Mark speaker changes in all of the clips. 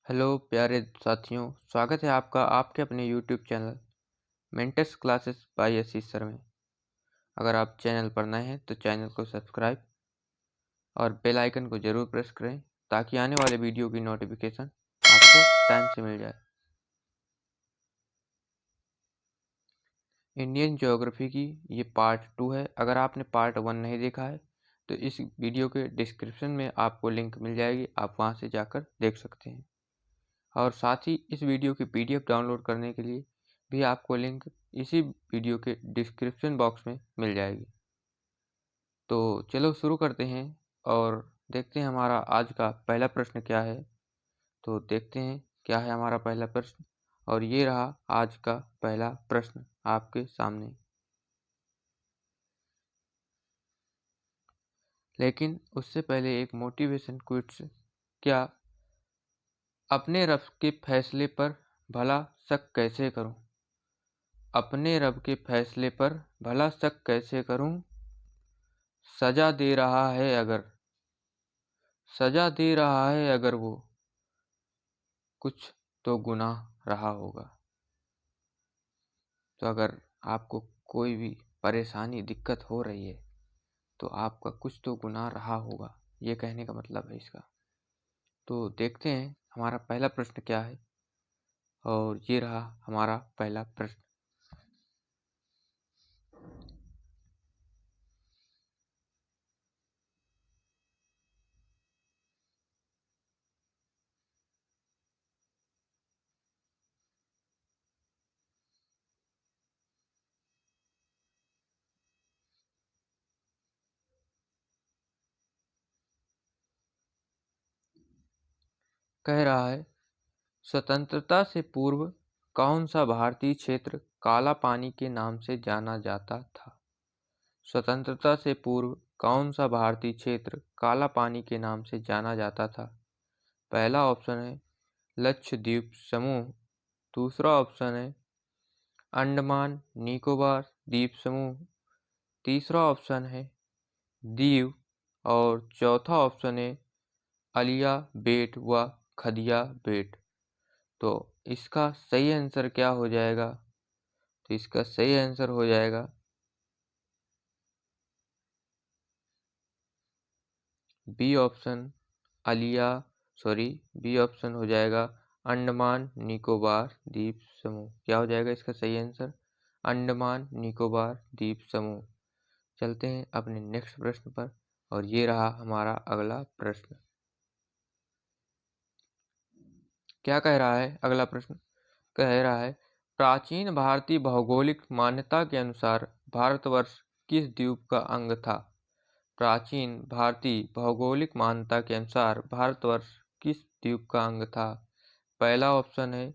Speaker 1: Hello प्यारे साथियों, स्वागत है आपका आपके अपने YouTube channel mentors classes bye आशीष सर में। अगर आप चैनल पर नए हैं तो चैनल को सब्सक्राइब और बेल आइकन को ज़रूर प्रेस करें ताकि आने वाले वीडियो की नोटिफिकेशन आपको टाइम से मिल जाए। इंडियन ज्योग्राफी की ये पार्ट 2 है। अगर आपने पार्ट 1 नहीं देखा है तो इस वीडियो के डिस्क्रिप्शन में आपको लिंक मिल जाएगी, आप वहाँ से जाकर देख सकते हैं। और साथ ही इस वीडियो की PDF डाउनलोड करने के लिए भी आपको लिंक इसी वीडियो के डिस्क्रिप्शन बॉक्स में मिल जाएगी। तो चलो शुरू करते हैं और देखते हैं हमारा आज का पहला प्रश्न क्या है। तो देखते हैं क्या है हमारा पहला प्रश्न, और ये रहा आज का पहला प्रश्न आपके सामने। लेकिन उससे पहले एक मोटिवेशन क्विज। क्या अपने रब के फैसले पर भला शक कैसे करूं? अपने रब के फैसले पर भला शक कैसे करूं? सजा दे रहा है अगर सजा दे रहा है अगर वो कुछ तो गुनाह रहा होगा। तो अगर आपको कोई भी परेशानी दिक्कत हो रही है तो आपका कुछ तो गुनाह रहा होगा, ये कहने का मतलब है इसका। तो देखते हैं हमारा पहला प्रश्न क्या है, और ये रहा हमारा पहला प्रश्न। कह रहा है, स्वतंत्रता से पूर्व कौन सा भारतीय क्षेत्र काला पानी के नाम से जाना जाता था? स्वतंत्रता से पूर्व कौन सा भारतीय क्षेत्र काला पानी के नाम से जाना जाता था? पहला ऑप्शन है लक्षद्वीप समूह, दूसरा ऑप्शन है अंडमान निकोबार द्वीप समूह, तीसरा ऑप्शन है दीव, और चौथा ऑप्शन है अलिया बेट व खदिया बेट। तो इसका सही आंसर क्या हो जाएगा? तो इसका सही आंसर हो जाएगा बी ऑप्शन बी ऑप्शन हो जाएगा अंडमान निकोबार द्वीप समूह। क्या हो जाएगा इसका सही आंसर? अंडमान निकोबार द्वीप समूह। चलते हैं अपने नेक्स्ट प्रश्न पर, और ये रहा हमारा अगला प्रश्न। क्या कह रहा है अगला प्रश्न? कह रहा है, प्राचीन भारतीय भौगोलिक मान्यता के अनुसार भारतवर्ष किस द्वीप का अंग था? प्राचीन भारतीय भौगोलिक मान्यता के अनुसार भारतवर्ष किस द्वीप का अंग था? पहला ऑप्शन है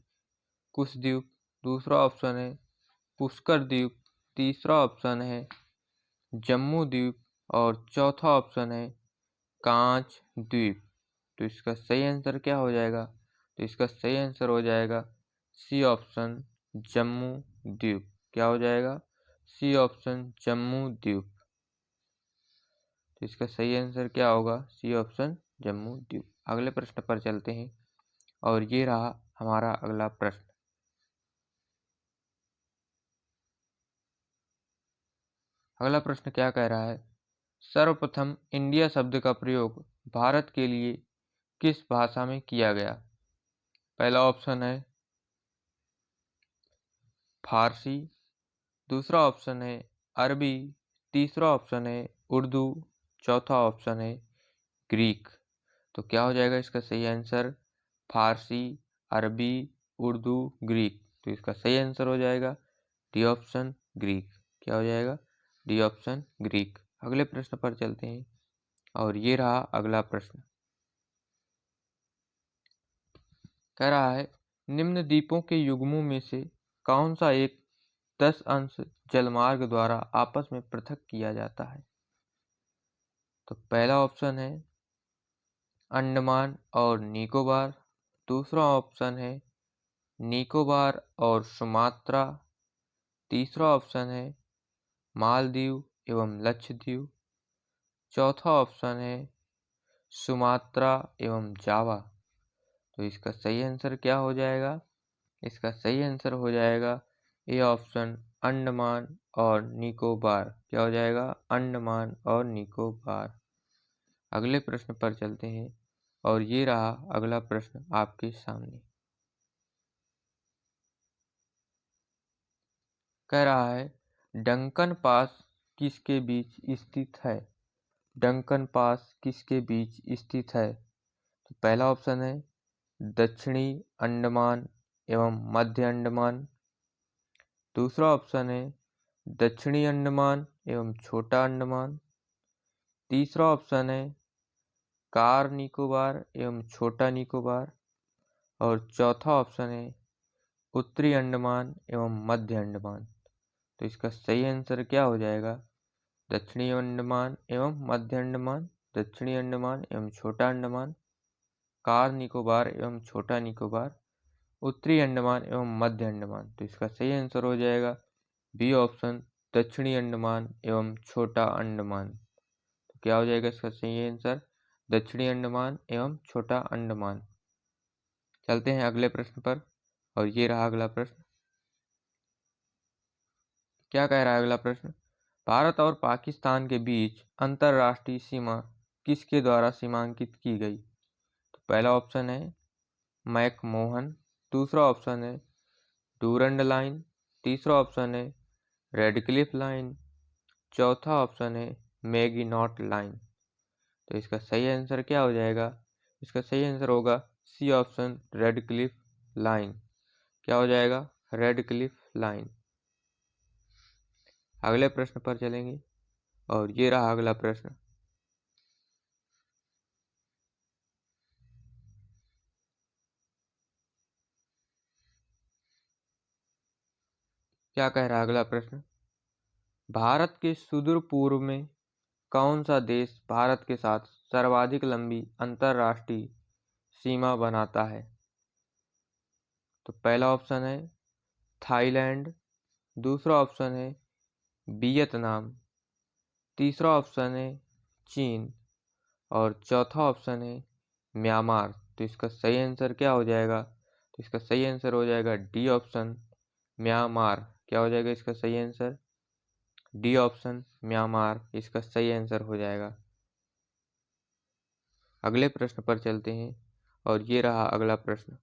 Speaker 1: कुशद्वीप, दूसरा ऑप्शन है पुष्कर द्वीप, तीसरा ऑप्शन है जम्मू द्वीप, और चौथा ऑप्शन है कांच द्वीप। तो इसका सही आंसर क्या हो जाएगा? तो इसका सही आंसर हो जाएगा सी ऑप्शन जम्मू द्वीप। क्या हो जाएगा? सी ऑप्शन जम्मू द्वीप। तो इसका सही आंसर क्या होगा? सी ऑप्शन जम्मू द्वीप। अगले प्रश्न पर चलते हैं, और ये रहा हमारा अगला प्रश्न। अगला प्रश्न क्या कह रहा है? सर्वप्रथम इंडिया शब्द का प्रयोग भारत के लिए किस भाषा में किया गया? पहला ऑप्शन है फारसी, दूसरा ऑप्शन है अरबी, तीसरा ऑप्शन है उर्दू, चौथा ऑप्शन है ग्रीक। तो क्या हो जाएगा इसका सही आंसर? फारसी, अरबी, उर्दू, ग्रीक। तो इसका सही आंसर हो जाएगा डी ऑप्शन ग्रीक। क्या हो जाएगा? D option Greek. अगले प्रश्न पर चलते हैं, और ये रहा अगला प्रश्न। कह रहा है, निम्न द्वीपों के युग्मों में से कौन सा एक 10 अंश जलमार्ग द्वारा आपस में पृथक किया जाता है? तो पहला ऑप्शन है अंडमान और निकोबार, दूसरा ऑप्शन है निकोबार और सुमात्रा, तीसरा ऑप्शन है मालदीव एवं लक्षद्वीप, चौथा ऑप्शन है सुमात्रा एवं जावा। तो इसका सही आंसर क्या हो जाएगा? इसका सही आंसर हो जाएगा ए ऑप्शन, अंडमान और निकोबार। क्या हो जाएगा? अंडमान और निकोबार। अगले प्रश्न पर चलते हैं और ये रहा अगला प्रश्न आपके सामने। कह रहा है डंकन पास किसके बीच स्थित है? डंकन पास किसके बीच स्थित है? तो पहला ऑप्शन है दक्षिणी अंडमान एवं मध्य अंडमान। दूसरा ऑप्शन है दक्षिणी अंडमान एवं छोटा अंडमान। तीसरा ऑप्शन है कार निकोबार एवं छोटा निकोबार। और चौथा ऑप्शन है उत्तरी अंडमान एवं मध्य अंडमान। तो इसका सही आंसर क्या हो जाएगा? दक्षिणी अंडमान एवं मध्य अंडमान, दक्षिणी अंडमान एवं छोटा अंडमान, कार निकोबार एवं छोटा निकोबार, उत्तरी अंडमान एवं मध्य अंडमान। तो इसका सही आंसर हो जाएगा बी ऑप्शन, दक्षिणी अंडमान एवं छोटा अंडमान। तो क्या हो जाएगा इसका सही आंसर? दक्षिणी अंडमान एवं छोटा अंडमान। चलते हैं अगले प्रश्न पर और ये रहा अगला प्रश्न। क्या कह रहा है अगला प्रश्न? भारत और पाकिस्तान के बीच अंतर्राष्ट्रीय सीमा किसके द्वारा सीमांकित की गई? तो पहला ऑप्शन है मैकमोहन। दूसरा ऑप्शन है डूरंड लाइन। तीसरा ऑप्शन है रेडक्लिफ लाइन। चौथा ऑप्शन है मैगिनॉट लाइन। तो इसका सही आंसर क्या हो जाएगा? इसका सही आंसर होगा सी ऑप्शन, रेडक्लिफ लाइन। क्या हो जाएगा? Radcliffe line. अगले प्रश्न पर चलेंगे और ये रहा अगला प्रश्न। क्या कह रहा है अगला प्रश्न? भारत के सुदूर पूर्व में कौन सा देश भारत के साथ सर्वाधिक लंबी अंतर्राष्ट्रीय सीमा बनाता है? तो पहला ऑप्शन है थाईलैंड। दूसरा ऑप्शन है वियतनाम। तीसरा ऑप्शन है चीन। और चौथा ऑप्शन है म्यांमार। तो इसका सही आंसर क्या हो जाएगा? तो इसका सही आंसर हो जाएगा डी ऑप्शन, म्यांमार। क्या हो जाएगा इसका सही आंसर? डी ऑप्शन, म्यांमार इसका सही आंसर हो जाएगा। अगले प्रश्न पर चलते हैं और ये रहा अगला प्रश्न।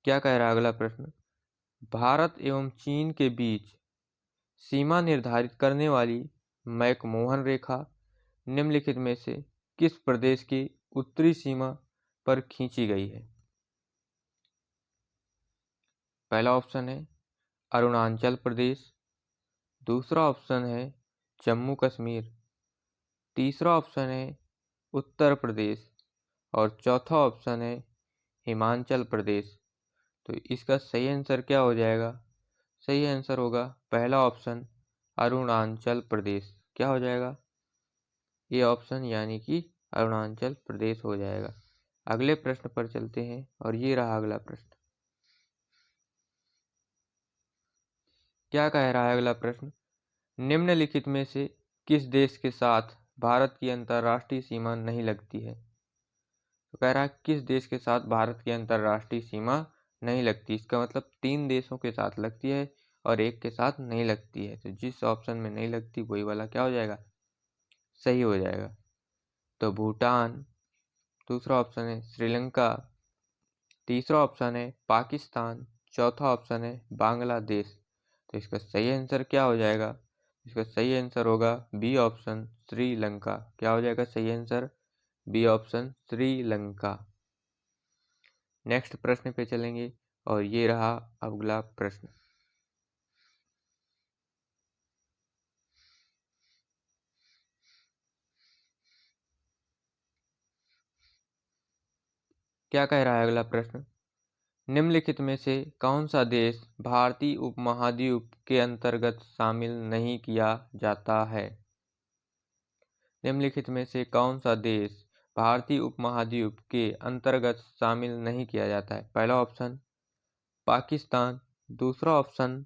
Speaker 1: क्या कह रहा है अगला प्रश्न? भारत एवं चीन के बीच सीमा निर्धारित करने वाली मैकमोहन रेखा निम्नलिखित में से किस प्रदेश की उत्तरी सीमा पर खींची गई है? पहला ऑप्शन है अरुणाचल प्रदेश। दूसरा ऑप्शन है जम्मू कश्मीर। तीसरा ऑप्शन है उत्तर प्रदेश। और चौथा ऑप्शन है हिमाचल प्रदेश। तो इसका सही आंसर क्या हो जाएगा? सही आंसर होगा पहला ऑप्शन, अरुणाचल प्रदेश। क्या हो जाएगा? ये ऑप्शन यानी कि अरुणाचल प्रदेश हो जाएगा। अगले प्रश्न पर चलते हैं और ये रहा अगला प्रश्न। क्या कह रहा है अगला प्रश्न? निम्नलिखित में से किस देश के साथ भारत की अंतर्राष्ट्रीय सीमा नहीं लगती है? तो कह रहा है किस देश के साथ भारत की अंतर्राष्ट्रीय सीमा नहीं लगती। इसका मतलब 3 देशों के साथ लगती है और एक के साथ नहीं लगती है। तो जिस ऑप्शन में नहीं लगती वही वाला क्या हो जाएगा? सही हो जाएगा। तो भूटान। दूसरा ऑप्शन है श्रीलंका। तीसरा ऑप्शन है पाकिस्तान। चौथा ऑप्शन है बांग्लादेश। तो इसका सही आंसर क्या हो जाएगा? इसका सही आंसर होगा बी ऑप्शन, श्रीलंका। क्या हो जाएगा सही answer? B option, Sri Lanka. Next प्रश्न पे चलेंगे और ये रहा अगला प्रश्न। क्या कह रहा है अगला प्रश्न? निम्नलिखित में से कौन सा देश भारतीय उपमहाद्वीप के अंतर्गत शामिल नहीं किया जाता है? निम्नलिखित में से कौन सा देश भारतीय उपमहाद्वीप के अंतर्गत शामिल नहीं किया जाता है? पहला ऑप्शन पाकिस्तान। दूसरा ऑप्शन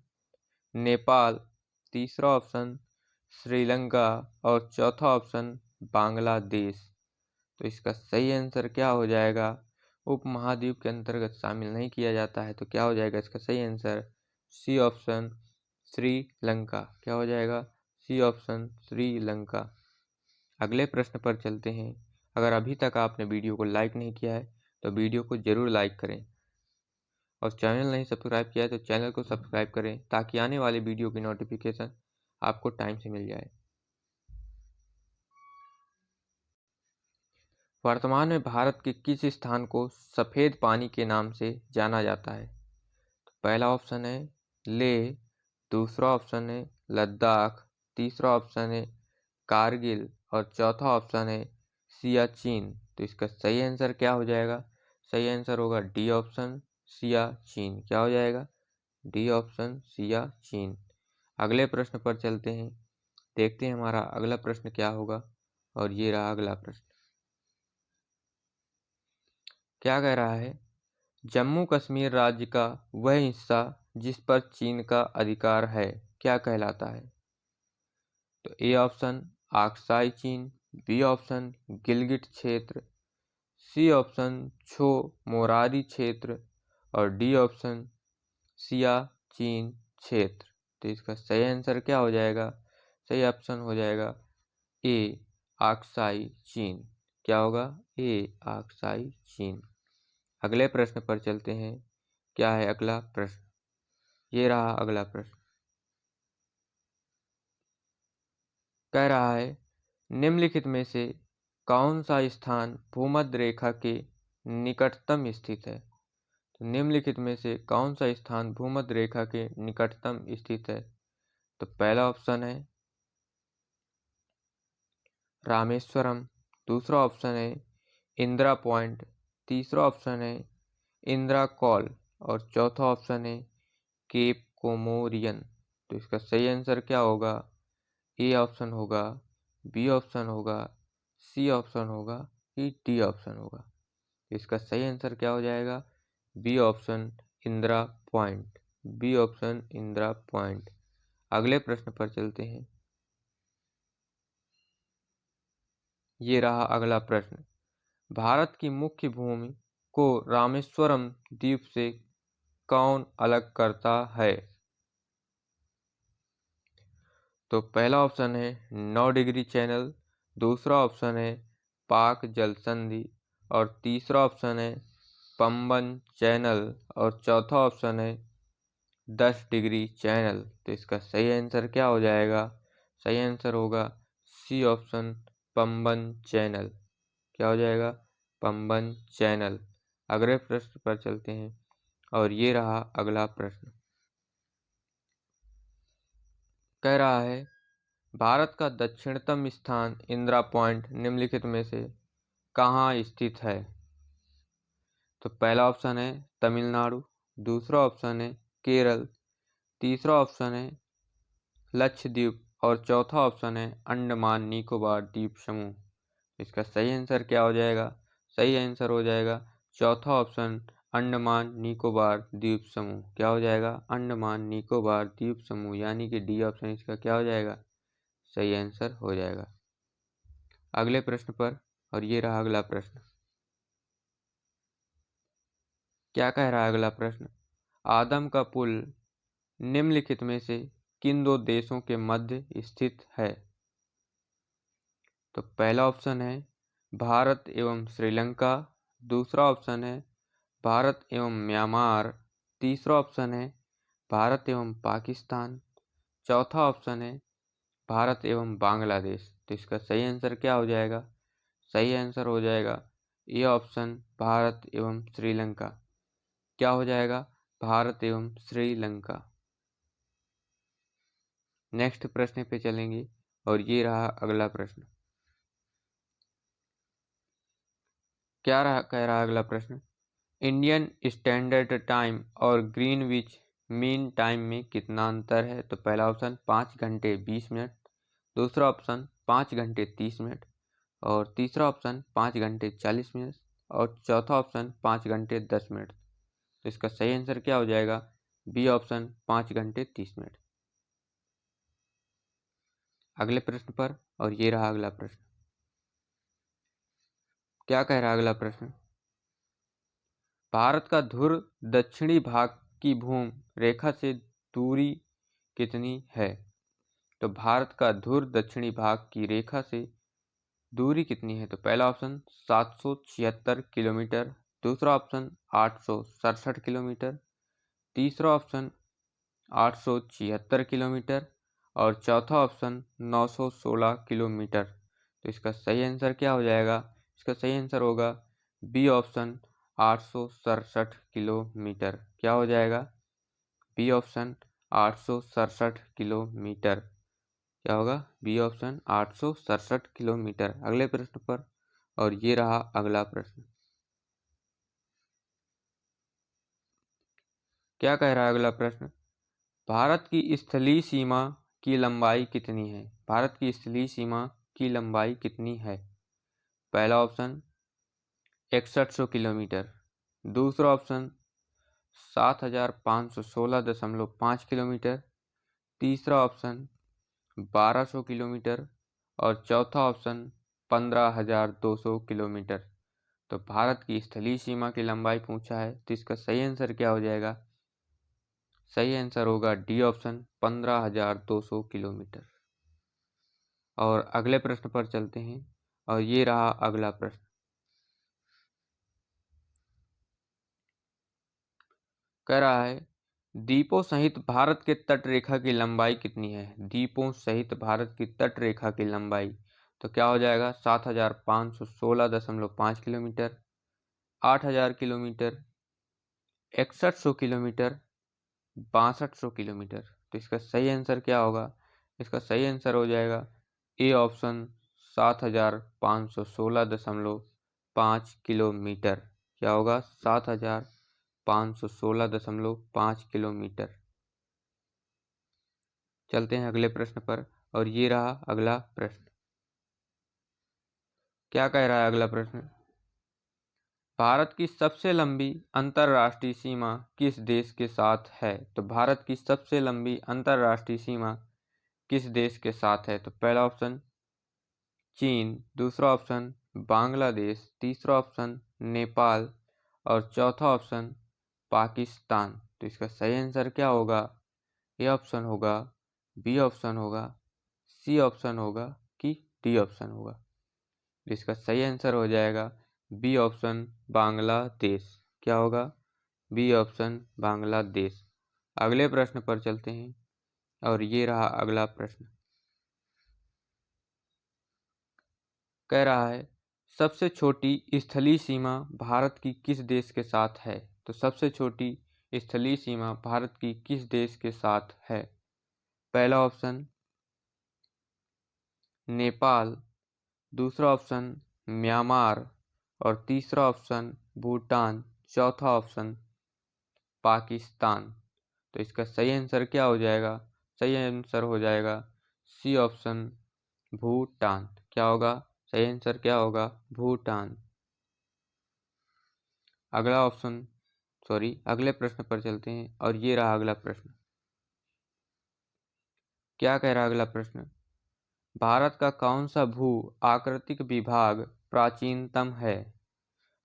Speaker 1: नेपाल। तीसरा ऑप्शन श्रीलंका और चौथा ऑप्शन बांग्लादेश। तो इसका सही आंसर क्या हो जाएगा? उपमहाद्वीप के अंतर्गत शामिल नहीं किया जाता है, तो क्या हो जाएगा इसका सही आंसर? सी ऑप्शन श्रीलंका। क्या हो जाएगा? C option Sri Lanka. अगले प्रश्न पर चलते हैं। अगर अभी तक आपने वीडियो को लाइक नहीं किया है तो वीडियो को जरूर लाइक करें, और चैनल नहीं सब्सक्राइब किया है तो चैनल को सब्सक्राइब करें ताकि आने वाले वीडियो की नोटिफिकेशन आपको टाइम से मिल जाए। वर्तमान में भारत के किस स्थान को सफ़ेद पानी के नाम से जाना जाता है? तो पहला ऑप्शन है लेह, दूसरा ऑप्शन है लद्दाख, तीसरा ऑप्शन है कारगिल और चौथा ऑप्शन है सियाचिन। तो इसका सही आंसर क्या हो जाएगा? सही आंसर होगा डी ऑप्शन सियाचिन। क्या हो जाएगा? D option Siachen. अगले प्रश्न पर चलते हैं, देखते हैं हमारा अगला प्रश्न क्या होगा। और ये रहा अगला प्रश्न। क्या कह रहा है? जम्मू कश्मीर राज्य का वह हिस्सा जिस पर चीन का अधिकार है क्या कहलाता है? तो ए ऑप्शन आक्साई चीन, बी ऑप्शन गिलगिट क्षेत्र, सी ऑप्शन छो मोरारी क्षेत्र और डी ऑप्शन सियाचिन क्षेत्र। तो इसका सही आंसर क्या हो जाएगा? सही ऑप्शन हो जाएगा ए आक्साई चीन। क्या होगा? ए आक्साई चीन। अगले प्रश्न पर चलते हैं। क्या है अगला प्रश्न? ये रहा अगला प्रश्न। कह रहा है निम्नलिखित में से कौन सा स्थान भूमध्य रेखा के निकटतम स्थित है? तो निम्नलिखित में से कौन सा स्थान भूमध्य रेखा के निकटतम स्थित है? तो पहला ऑप्शन है रामेश्वरम, दूसरा ऑप्शन है इंदिरा पॉइंट, तीसरा ऑप्शन है इंदिरा कॉल और चौथा ऑप्शन है केप कोमोरियन। तो इसका सही आंसर क्या होगा? ए ऑप्शन होगा, बी ऑप्शन होगा, सी ऑप्शन होगा कि डी ऑप्शन होगा? इसका सही आंसर क्या हो जाएगा? B option Indira point. B option Indira point. अगले प्रश्न पर चलते हैं। ये रहा अगला प्रश्न। भारत की मुख्य भूमि को रामेश्वरम द्वीप से कौन अलग करता है? तो पहला ऑप्शन है 9 डिग्री चैनल, दूसरा ऑप्शन है पाक जल संधि और तीसरा ऑप्शन है पंबन चैनल और चौथा ऑप्शन है 10 डिग्री चैनल। तो इसका सही आंसर क्या हो जाएगा? सही आंसर होगा सी ऑप्शन पंबन चैनल। क्या हो जाएगा? पंबन चैनल। अगले प्रश्न पर चलते हैं और ये रहा अगला प्रश्न। कह रहा है भारत का दक्षिणतम स्थान इंदिरा पॉइंट निम्नलिखित में से कहाँ स्थित है? तो पहला ऑप्शन है तमिलनाडु, दूसरा ऑप्शन है केरल, तीसरा ऑप्शन है लक्षद्वीप और चौथा ऑप्शन है अंडमान निकोबार द्वीप समूह। इसका सही आंसर क्या हो जाएगा? सही आंसर हो जाएगा चौथा ऑप्शन अंडमान निकोबार द्वीप समूह। क्या हो जाएगा? अंडमान निकोबार द्वीप समूह, यानी कि डी ऑप्शन इसका क्या हो जाएगा? सही आंसर हो जाएगा। अगले प्रश्न पर, और ये रहा अगला प्रश्न। क्या कह रहा है अगला प्रश्न? आदम का पुल निम्नलिखित में से किन दो देशों के मध्य स्थित है? तो पहला ऑप्शन है भारत एवं श्रीलंका, दूसरा ऑप्शन है भारत एवं म्यांमार, तीसरा ऑप्शन है भारत एवं पाकिस्तान, चौथा ऑप्शन है भारत एवं बांग्लादेश। तो इसका सही आंसर क्या हो जाएगा? सही आंसर हो जाएगा ये ऑप्शन भारत एवं श्रीलंका। क्या हो जाएगा? भारत एवं श्रीलंका। नेक्स्ट प्रश्न पे चलेंगे और ये रहा अगला प्रश्न। क्या रहा कह रहा अगला प्रश्न? इंडियन स्टैंडर्ड टाइम और ग्रीनविच मीन टाइम में कितना अंतर है? तो पहला ऑप्शन 5 घंटे 20 मिनट, दूसरा ऑप्शन 5 घंटे 30 मिनट और तीसरा ऑप्शन 5 घंटे 40 मिनट और चौथा ऑप्शन 5 घंटे 10 मिनट। तो इसका सही आंसर क्या हो जाएगा? बी ऑप्शन 5 घंटे 30 मिनट। अगले प्रश्न पर। और ये रहा अगला प्रश्न। क्या कह रहा है अगला प्रश्न? भारत का ध्रुव दक्षिणी भाग की भूमि रेखा से दूरी कितनी है? तो भारत का ध्रुव दक्षिणी भाग की रेखा से दूरी कितनी है? तो पहला ऑप्शन 776 किलोमीटर, दूसरा ऑप्शन 867 किलोमीटर, तीसरा ऑप्शन 876 किलोमीटर और चौथा ऑप्शन 916 किलोमीटर। तो इसका सही आंसर क्या हो जाएगा? इसका सही आंसर होगा बी ऑप्शन 867 किलोमीटर। क्या हो जाएगा? B option 867 kilometre. क्या होगा? B option 867 kilometre. अगले प्रश्न पर। और ये रहा अगला प्रश्न। क्या कह रहा है अगला प्रश्न? भारत की स्थलीय सीमा की लंबाई कितनी है? भारत की स्थलीय सीमा की लंबाई कितनी है? पहला ऑप्शन 6100 किलोमीटर, दूसरा ऑप्शन 7516.5 किलोमीटर, तीसरा ऑप्शन 1200 किलोमीटर और चौथा ऑप्शन 15200 किलोमीटर। तो भारत की स्थलीय सीमा की लंबाई पूछा है, तो इसका सही आंसर क्या हो जाएगा? सही आंसर होगा डी ऑप्शन 15200 किलोमीटर। और अगले प्रश्न पर चलते हैं। और ये रहा अगला प्रश्न। कह रहा है द्वीपों सहित भारत के तट रेखा की लंबाई कितनी है? द्वीपों सहित भारत की तट रेखा की लंबाई। तो क्या हो जाएगा? 7516.5 किलोमीटर, 8000 किलोमीटर, 6100 किलोमीटर, 6200 किलोमीटर। तो इसका सही आंसर क्या होगा? इसका सही आंसर हो जाएगा ए ऑप्शन 7516.5 किलोमीटर। क्या होगा? 7516.5 किलोमीटर। चलते हैं अगले प्रश्न पर। और ये रहा अगला प्रश्न। क्या कह रहा है अगला प्रश्न? भारत की सबसे लंबी अंतर्राष्ट्रीय सीमा किस देश के साथ है? तो भारत की सबसे लंबी अंतर्राष्ट्रीय सीमा किस देश के साथ है? तो पहला ऑप्शन चीन, दूसरा ऑप्शन बांग्लादेश, तीसरा ऑप्शन नेपाल और चौथा ऑप्शन पाकिस्तान। तो इसका सही आंसर क्या होगा? ए ऑप्शन होगा, बी ऑप्शन होगा, सी ऑप्शन होगा कि डी ऑप्शन होगा? इसका सही आंसर हो जाएगा बी ऑप्शन बांग्लादेश। क्या होगा? B option Bangladesh. अगले प्रश्न पर चलते हैं। और ये रहा अगला प्रश्न। कह रहा है सबसे छोटी स्थलीय सीमा भारत की किस देश के साथ है? तो सबसे छोटी स्थलीय सीमा भारत की किस देश के साथ है? पहला ऑप्शन नेपाल, दूसरा ऑप्शन म्यांमार और तीसरा ऑप्शन भूटान, चौथा ऑप्शन पाकिस्तान। तो इसका सही आंसर क्या हो जाएगा? सही आंसर हो जाएगा सी ऑप्शन भूटान। क्या होगा? सही आंसर क्या होगा? भूटान। अगले प्रश्न पर चलते हैं। और ये रहा अगला प्रश्न। क्या कह रहा अगला प्रश्न? भारत का कौन सा भू आकृतिक विभाग प्राचीनतम है?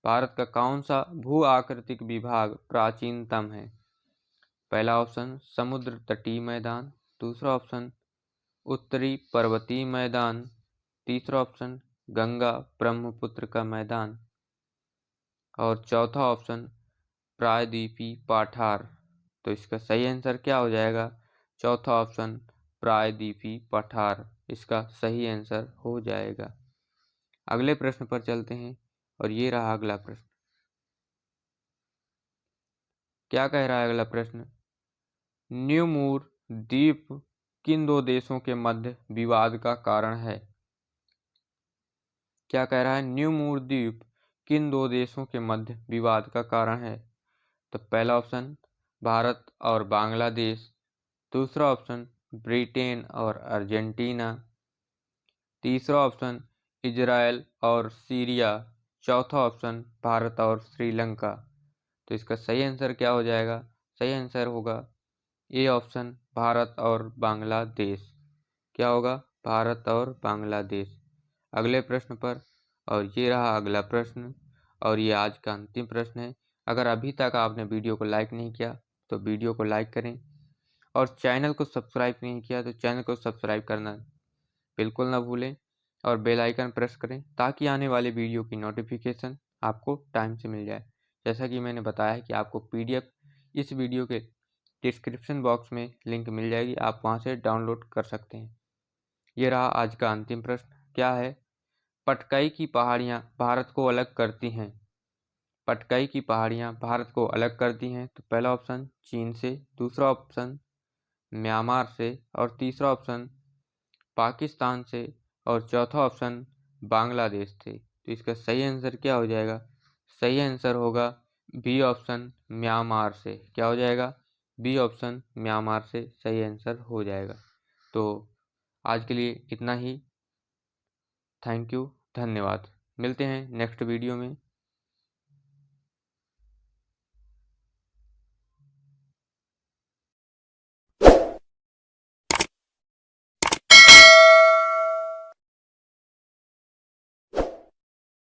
Speaker 1: भारत का कौन सा भू आकृतिक विभाग प्राचीनतम है? पहला ऑप्शन समुद्र तटीय मैदान, दूसरा ऑप्शन उत्तरी पर्वतीय मैदान, तीसरा ऑप्शन गंगा ब्रह्मपुत्र का मैदान और चौथा ऑप्शन प्रायद्वीपीय पठार। तो इसका सही आंसर क्या हो जाएगा? चौथा ऑप्शन प्रायद्वीपीय पठार इसका सही आंसर हो जाएगा। अगले प्रश्न पर चलते हैं। और ये रहा अगला प्रश्न। क्या कह रहा है अगला प्रश्न? न्यूमूर द्वीप किन दो देशों के मध्य विवाद का कारण है? क्या कह रहा है? न्यूमूर द्वीप किन दो देशों के मध्य विवाद का कारण है? तो पहला ऑप्शन भारत और बांग्लादेश, दूसरा ऑप्शन ब्रिटेन और अर्जेंटीना, तीसरा ऑप्शन इजराइल और सीरिया, चौथा ऑप्शन भारत और श्रीलंका। तो इसका सही आंसर क्या हो जाएगा? सही आंसर होगा ए ऑप्शन भारत और बांग्लादेश। क्या होगा? भारत और बांग्लादेश। अगले प्रश्न पर, और ये रहा अगला प्रश्न, और ये आज का अंतिम प्रश्न है। अगर अभी तक आपने वीडियो को लाइक नहीं किया तो वीडियो को लाइक करें, और चैनल को सब्सक्राइब नहीं किया तो चैनल को सब्सक्राइब करना बिल्कुल ना भूलें, और बेल आइकन प्रेस करें ताकि आने वाले वीडियो की नोटिफिकेशन आपको टाइम से मिल जाए। जैसा कि मैंने बताया कि आपको पीडीएफ इस वीडियो के डिस्क्रिप्शन बॉक्स में लिंक मिल जाएगी, आप वहां से डाउनलोड कर सकते हैं। ये रहा आज का अंतिम प्रश्न, क्या है? पटकाई की पहाड़ियाँ भारत को अलग करती हैं। पटकाई की पहाड़ियाँ भारत को अलग करती हैं। तो पहला ऑप्शन चीन से, दूसरा ऑप्शन म्यांमार से, और तीसरा ऑप्शन पाकिस्तान से, और चौथा ऑप्शन बांग्लादेश से। तो इसका सही आंसर क्या हो जाएगा? सही आंसर होगा बी ऑप्शन म्यांमार से। क्या हो जाएगा? बी ऑप्शन म्यांमार से सही आंसर हो जाएगा। तो आज के लिए इतना ही। थैंक यू, धन्यवाद। मिलते हैं नेक्स्ट वीडियो में।